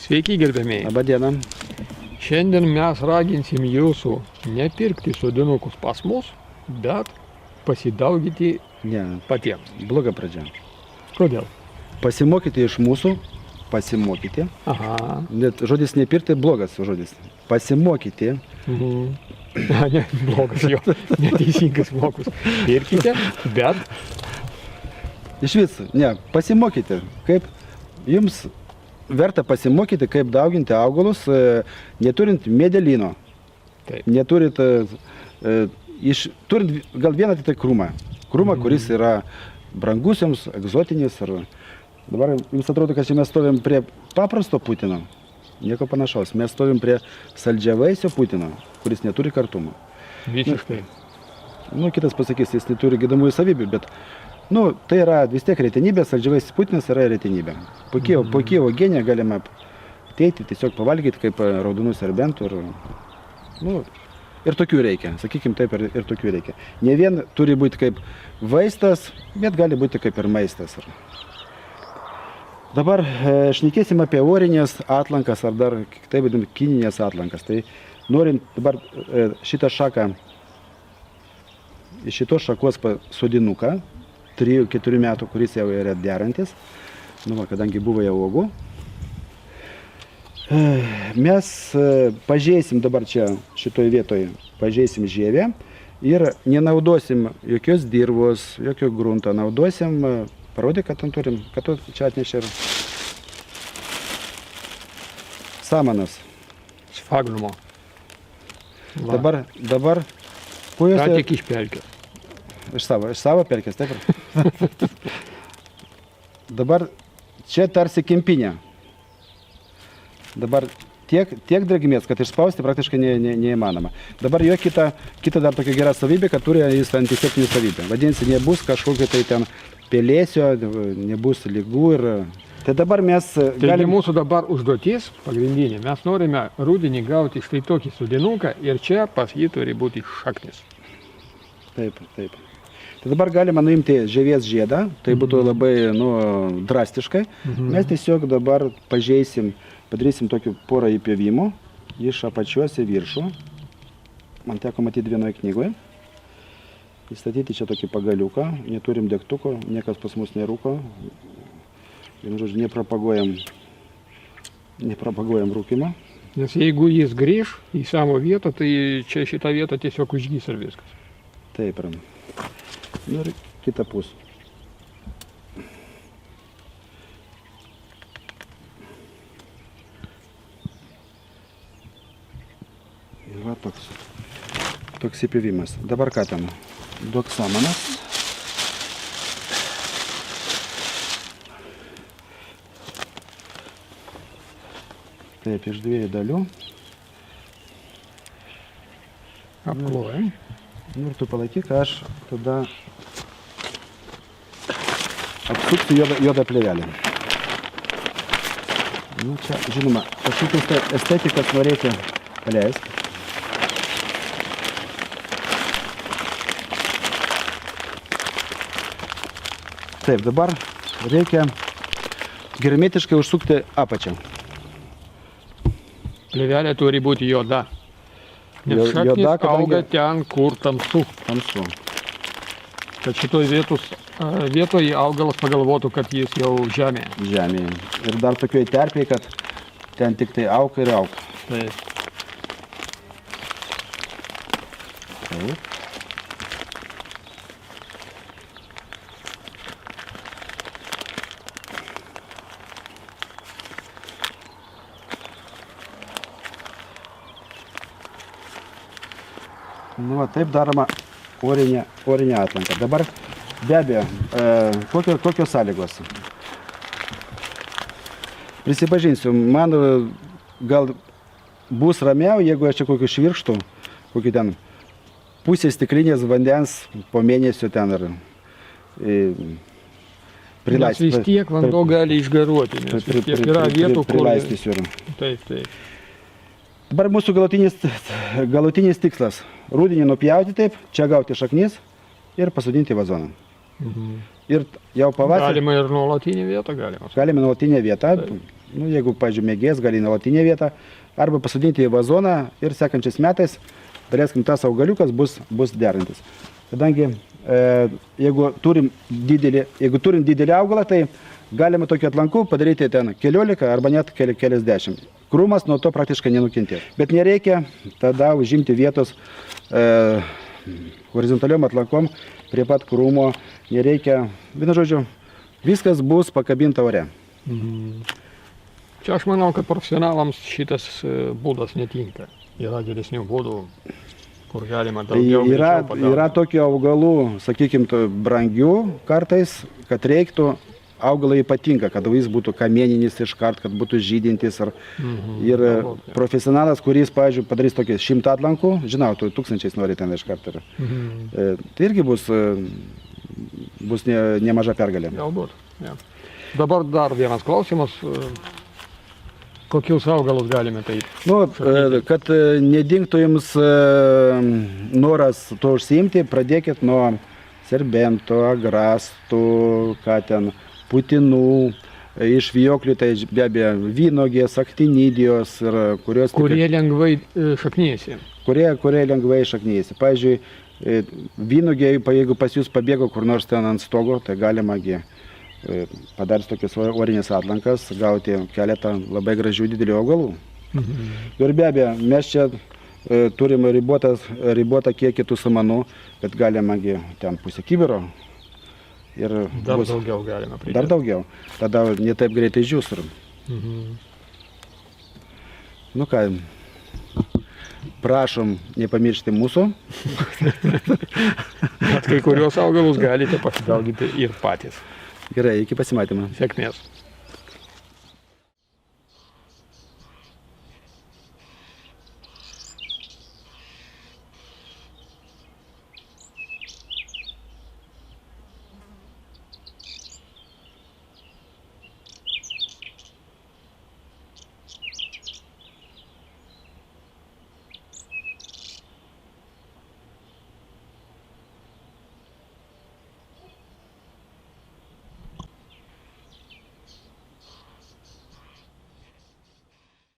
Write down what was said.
Sveiki, gerbėmiai. Labą dieną. Šiandien mes raginsim jūsų nepirkti sodinukus pas mus, bet pasidaugyti Ne, patiems. bloga pradžia. Kodėl? Pasimokyti iš mūsų, pasimokyti. Aha. Net žodis nepirkti blogas žodis. Pasimokyti. Ne, blogas jo, neteisingas blogus. Pirkite, bet Iš vis, ne, pasimokyti. Kaip jums verta pasimokyti, kaip dauginti augalus, neturint medelino. Taip. Neturit, turint gal vieną tik tai krūmą. Krūmą, kuris yra brangus jums, egzotinis. Dabar jums atrodo, kad čia mes stovim prie paprasto Putino. Nieko panašaus. Mes stovim prie saldžiavaisio Putino, kuris neturi kartumo. visiškai. Kitas pasakys, jis neturi gydomųjų savybių, bet tai yra vis tiek retenybė, saldžiavaisis Putinas yra retenybė. Puikiai uogienę galima ateiti, tiesiog pavalgyti kaip raudonų serbentų. Ir tokių reikia, sakykim taip, ir tokių reikia. Ne vien turi būti kaip vaistas, bet gali būti kaip ir maistas. Dabar šnekėsim apie orinės atlankas, ar dar taip vadinam kininės atlankas. Tai norint dabar šitą šaką, iš šitos šakos sodinuką, 3-4 metų, kuris jau yra derantis, kadangi buvo jau uogų, mes pažeisim dabar čia šitoje vietoje, pažeisim žievę ir nenaudosim jokios dirvos, jokio grunto, naudosim, parodė, kad ten turim, kad tu čia atnešė ir samanas. Sfagnumo. Dabar Ką tik iš pelkės. Iš savo pelkės, taip? Dabar čia tarsi kempinė. Dabar tiek drėgmės, kad išspausti praktiškai neįmanoma. Dabar jo kita dar tokia gera savybė, kad turi jis antiseptinį savybę. Vadinasi, nebus kažkokio tai ten pelėsio, nebus lygų ir... Tai dabar mes Taigi mūsų dabar užduotis pagrindinė. Mes norime rudenį gauti štai tokį sodinuką ir čia pas jį turi būti šaknis. Taip. Tai dabar galima nuimti žievės žiedą, tai būtų labai drastiškai. Mes tiesiog dabar pažeisim, padarysim tokį porą įpjovimų iš apačios į viršų. Man teko matyti vienoje knygoje. Įstatyti čia tokį pagaliuką, neturim degtuko, niekas pas mus nerūko. Vienu žodžiu, nepropaguojam rūkimą. Nes jeigu jis grįž į savo vietą, tai čia šitą vietą tiesiog užgys ir viskas. Taip, ir kitą pusę. Ir va toks įpjovimas. Dabar ką ten? Duok samanas. Taip, iš 2 dalių. Apklojam. Ir tu palaikyk, aš tada apsuksiu juodą plėvelę. Čia, žinoma, kažkokios estetikas norėti paleisti. Taip, dabar reikia hermetiškai užsukti apačią. Plėvelė turi būti juoda. Nes šaknis auga ten, kur tamsu. Kad šitoj vietoje augalas pagalvotų, kad jis jau žemėje. Ir dar tokioje terpėje, kad ten tik tai auga ir auga. Taip. Taip daroma orinė atlanka. Dabar be abejo, kokios sąlygos? Prisipažinsiu, man gal bus ramiau, jeigu aš čia kokį švirkštų, kokį ten pusę stiklinės vandens po mėnesio ten ir Nes vis tiek vanduo gali išgaruoti, nes vis tiek yra vietų, kur... Taip. Dabar mūsų galutinis tikslas. Rudenį nupjauti taip, čia gauti šaknis ir pasodinti vazoną. Ir jau pavasarį... Galima ir nuolatinę vietą galima. Galime nuolatinę vietą. nu, jeigu, pavyzdžiui, mėgėjas, gali į nuolatinę vietą, arba pasodinti į vazoną ir sekančiais metais, daleiskim, tas augaliukas bus derintis. Kadangi, jeigu turim didelį augalą, tai galima tokiu atlanku padaryti ten 15 arba net keliasdešimt. Krūmas nuo to praktiškai nenukentės. Bet nereikia tada užimti vietos horizontaliom atlankom prie pat krūmo. Nereikia, vienu žodžiu, viskas bus pakabinta ore. Čia aš manau, kad profesionalams šitas būdas netinka. Yra geresnių būdų, kur galima daugiau greičiau pagauti. Yra tokių augalų, sakykime, brangių kartais, kad reiktų augalai ypatinga, kad jis būtų kamieninis iškart, kad būtų žydintis. Ir profesionalas, kuris, pavyzdžiui, padarys tokį 100 atlankų, žinau, tu 1000 nori ten iškart. Tai irgi bus nemaža pergalė. Galbūt, ja. Dabar dar vienas klausimas. Kokius augalus galime taip? Nu, kad nedingtų jums noras to užsiimti, pradėkit nuo serbento, agrastų, ką ten, putinų, iš vijoklių, tai be abejo vynogės, aktinidijos, kurie lengvai šaknyjasi. Kurie lengvai šaknyjasi. Pavyzdžiui, vynogė, jeigu pas jūs pabėgo kur nors ten ant stogo, tai galima padaryti tokias orinės atlankas, gauti keletą labai gražių didelių augalų. Ir be abejo, mes čia turim ribotą kiekį tų samanų, bet galima ten pusę kibiro. Ir dar daugiau galima pridėti. Dar daugiau. Tada ne taip greitai džius. Nu ką, prašom nepamiršti mūsų. Bet kai kurios augalus galite pasidauginti ir patys. Gerai, iki pasimatymo. Sėkmės.